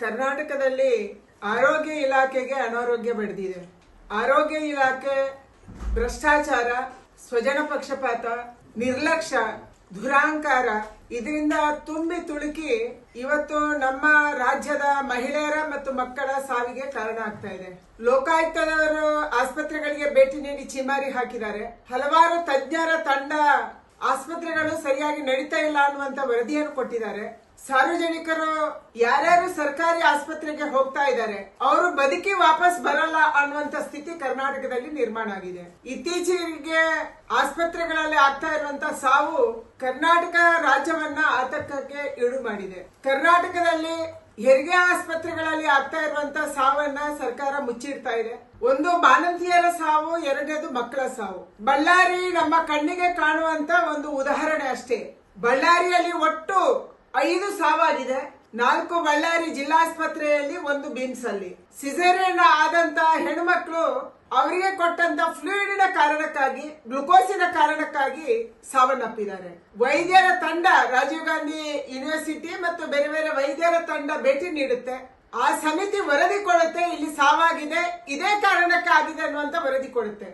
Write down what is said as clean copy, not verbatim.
ಕರ್ನಾಟಕದಲ್ಲಿ ಆರೋಗ್ಯ ಇಲಾಖೆಗೆ ಅನಾರೋಗ್ಯ ಬೆಳೆದಿದೆ. ಆರೋಗ್ಯ ಇಲಾಖೆ ಭ್ರಷ್ಟಾಚಾರ, ಸ್ವಜನ ಪಕ್ಷಪಾತ, ನಿರ್ಲಕ್ಷ್ಯ, ದುರಾಂಕಾರ ಇದರಿಂದ ತುಂಬಿ ತುಳುಕಿ ಇವತ್ತು ನಮ್ಮ ರಾಜ್ಯದ ಮಹಿಳೆಯರ ಮತ್ತು ಮಕ್ಕಳ ಸಾವಿಗೆ ಕಾರಣ ಆಗ್ತಾ ಇದೆ. ಲೋಕಾಯುಕ್ತದವರು ಆಸ್ಪತ್ರೆಗಳಿಗೆ ಭೇಟಿ ನೀಡಿ ಚಿಮಾರಿ ಹಾಕಿದ್ದಾರೆ. ಹಲವಾರು ತಜ್ಞರ ತಂಡ ಆಸ್ಪತ್ರೆಗಳು ಸರಿಯಾಗಿ ನಡೀತಾ ಇಲ್ಲ ಅನ್ನುವಂತ ವರದಿಯನ್ನು ಕೊಟ್ಟಿದ್ದಾರೆ. ಸಾರ್ವಜನಿಕರು ಯಾರ್ಯಾರು ಸರ್ಕಾರಿ ಆಸ್ಪತ್ರೆಗೆ ಹೋಗ್ತಾ ಇದ್ದಾರೆ ಅವರು ಬದುಕಿ ವಾಪಸ್ ಬರಲ್ಲ ಅನ್ನುವಂತ ಸ್ಥಿತಿ ಕರ್ನಾಟಕದಲ್ಲಿ ನಿರ್ಮಾಣ ಆಗಿದೆ. ಇತ್ತೀಚೆಗೆ ಆಸ್ಪತ್ರೆಗಳಲ್ಲಿ ಆಗ್ತಾ ಇರುವಂತ ಸಾವು ಕರ್ನಾಟಕ ರಾಜ್ಯವನ್ನ ಆತಂಕಕ್ಕೆ ಈಡು ಮಾಡಿದೆ. ಕರ್ನಾಟಕದಲ್ಲಿ ಹೆರಿಗೆ ಆಸ್ಪತ್ರೆಗಳಲ್ಲಿ ಆಗ್ತಾ ಇರುವಂತ ಸಾವನ್ನ ಸರ್ಕಾರ ಮುಚ್ಚಿಡ್ತಾ ಇದೆ. ಒಂದು ಬಾಣಂತಿಯರ ಸಾವು, ಎರಡನೇದು ಮಕ್ಕಳ ಸಾವು. ಬಳ್ಳಾರಿ ನಮ್ಮ ಕಣ್ಣಿಗೆ ಕಾಣುವಂತ ಒಂದು ಉದಾಹರಣೆ ಅಷ್ಟೇ. ಬಳ್ಳಾರಿಯಲ್ಲಿ ಒಟ್ಟು 5 ಸಾವಾಗಿದೆ. 4 ಬಳ್ಳಾರಿ ಜಿಲ್ಲಾಸ್ಪತ್ರೆಯಲ್ಲಿ, 1 ಬಿಮ್ಸ್ ಅಲ್ಲಿ. ಸಿಸೇರಿಯನ್ ಆದಂತ ಹೆಣ್ಮಕ್ಳು ಅವರಿಗೆ ಕೊಟ್ಟಂತ ಫ್ಲೂಯಿಡಿನ ಕಾರಣಕ್ಕಾಗಿ, ಗ್ಲುಕೋಸಿನ ಕಾರಣಕ್ಕಾಗಿ ಸಾವನ್ನಪ್ಪಿದ್ದಾರೆ. ವೈದ್ಯರ ತಂಡ, ರಾಜೀವ್ ಗಾಂಧಿ ಯೂನಿವರ್ಸಿಟಿ ಮತ್ತು ಬೇರೆ ಬೇರೆ ವೈದ್ಯರ ತಂಡ ಭೇಟಿ ನೀಡುತ್ತೆ. ಆ ಸಮಿತಿ ವರದಿ ಕೊಡುತ್ತೆ, ಇಲ್ಲಿ ಸಾವಾಗಿದೆ, ಇದೇ ಕಾರಣಕ್ಕಾಗಿದೆ ಅನ್ನುವಂತ ವರದಿ ಕೊಡುತ್ತೆ.